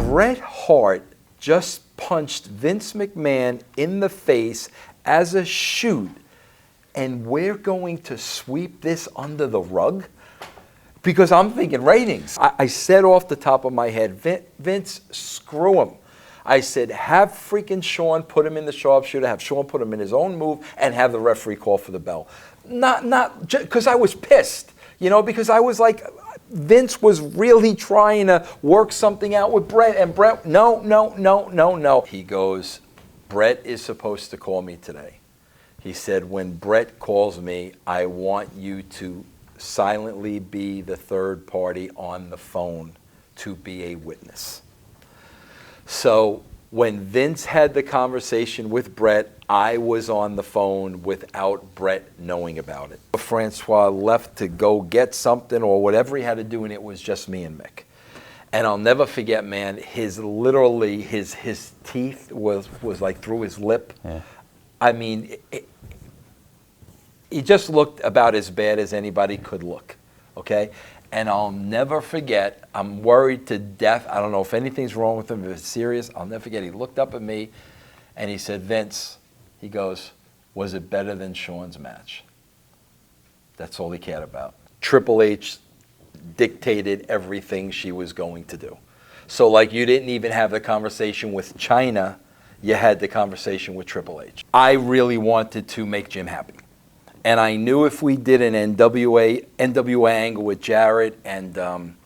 Bret Hart just punched Vince McMahon in the face as a shoot, and we're going to sweep this under the rug? Because I'm thinking ratings. I said off the top of my head, Vince, screw him. I said, have freaking Shawn put him in the sharpshooter, have Shawn put him in his own move, and have the referee call for the bell. Not because I was pissed, because I was like, Vince was really trying to work something out with Bret, and Bret, no. He goes, Bret is supposed to call me today. He said, when Bret calls me, I want you to silently be the third party on the phone to be a witness. So when Vince had the conversation with Bret, I was on the phone without Bret knowing about it. Francois left to go get something or whatever he had to do, and it was just me and Mick. And I'll never forget, man, his teeth was like through his lip. Yeah. I mean, he just looked about as bad as anybody could look, okay? And I'll never forget, I'm worried to death. I don't know if anything's wrong with him, if it's serious. I'll never forget, he looked up at me and he said, Vince, he goes, was it better than Shawn's match? That's all he cared about. Triple H dictated everything she was going to do. So like you didn't even have the conversation with China, you had the conversation with Triple H. I really wanted to make Jim happy. And I knew if we did an NWA angle with Jarrett and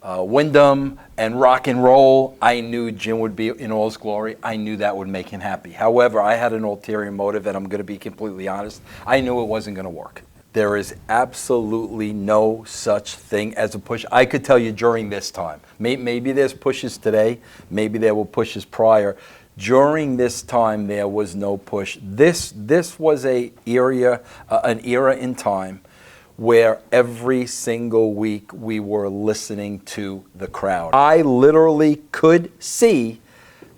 Wyndham and Rock and Roll, I knew Jim would be in all his glory. I knew that would make him happy. However, I had an ulterior motive, and I'm going to be completely honest. I knew it wasn't going to work. There is absolutely no such thing as a push. I could tell you during this time. Maybe there's pushes today. Maybe there were pushes prior. During this time, there was no push. This was an era in time where every single week we were listening to the crowd. I literally could see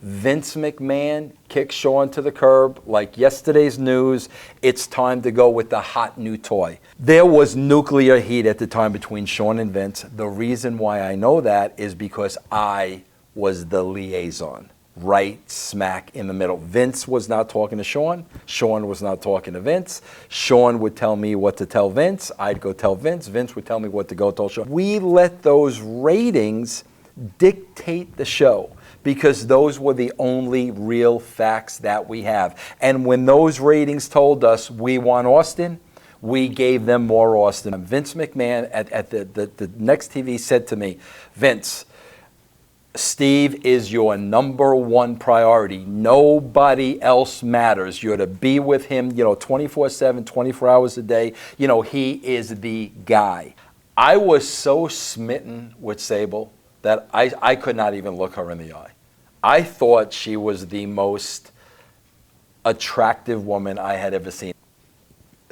Vince McMahon kick Shawn to the curb like yesterday's news. It's time to go with the hot new toy. There was nuclear heat at the time between Shawn and Vince. The reason why I know that is because I was the liaison. Right smack in the middle. Vince was not talking to Shawn. Shawn was not talking to Vince. Shawn would tell me what to tell Vince. I'd go tell Vince. Vince would tell me what to go tell Shawn. We let those ratings dictate the show because those were the only real facts that we have. And when those ratings told us we want Austin, we gave them more Austin. Vince McMahon at the next TV said to me, Vince, Steve is your number one priority. Nobody else matters. You're to be with him, 24/7, 24 hours a day. He is the guy. I was so smitten with Sable that I could not even look her in the eye. I thought she was the most attractive woman I had ever seen.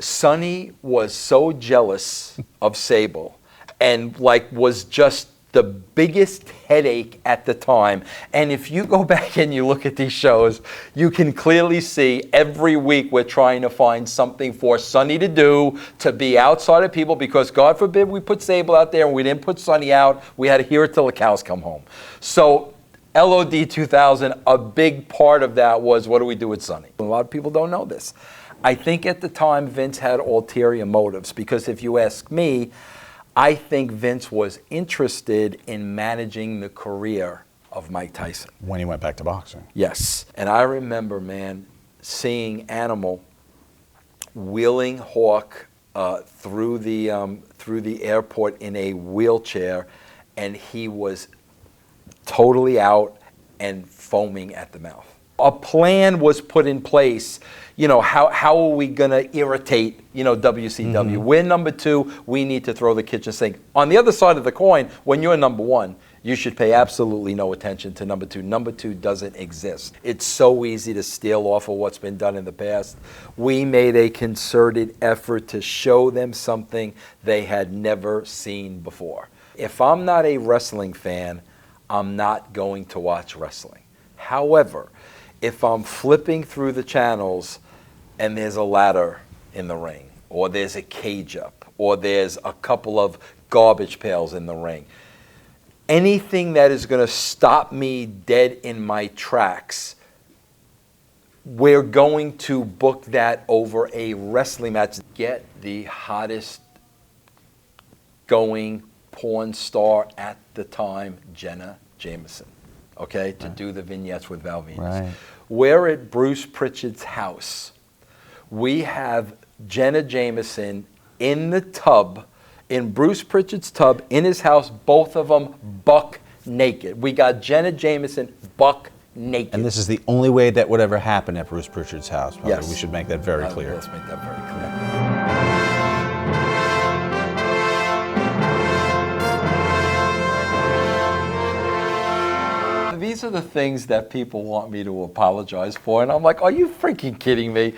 Sonny was so jealous of Sable and was just the biggest headache at the time. And if you go back and you look at these shows, you can clearly see every week we're trying to find something for Sonny to do, to be outside of people, because God forbid we put Sable out there and we didn't put Sonny out. We had to hear it till the cows come home. So LOD 2000, a big part of that was, what do we do with Sonny? A lot of people don't know this. I think at the time Vince had ulterior motives, because if you ask me, I think Vince was interested in managing the career of Mike Tyson. When he went back to boxing. Yes. And I remember, man, seeing Animal wheeling Hawk through the airport in a wheelchair, and he was totally out and foaming at the mouth. A plan was put in place. How are we going to irritate, WCW? Mm-hmm. We're number two. We need to throw the kitchen sink. On the other side of the coin, when you're number one, you should pay absolutely no attention to number two. Number two doesn't exist. It's so easy to steal off of what's been done in the past. We made a concerted effort to show them something they had never seen before. If I'm not a wrestling fan, I'm not going to watch wrestling. However, if I'm flipping through the channels and there's a ladder in the ring, or there's a cage up, or there's a couple of garbage pails in the ring, anything that is going to stop me dead in my tracks, we're going to book that over a wrestling match. Get the hottest going porn star at the time, Jenna Jameson, okay, to do the vignettes with Val Venus. Right. We're at Bruce Pritchard's house. We have Jenna Jameson in the tub, in Bruce Pritchard's tub, in his house, both of them buck naked. We got Jenna Jameson buck naked. And this is the only way that would ever happen at Bruce Pritchard's house. Probably. Yes. We should make that very clear. Let's make that very clear. These are the things that people want me to apologize for, and I'm like, are you freaking kidding me?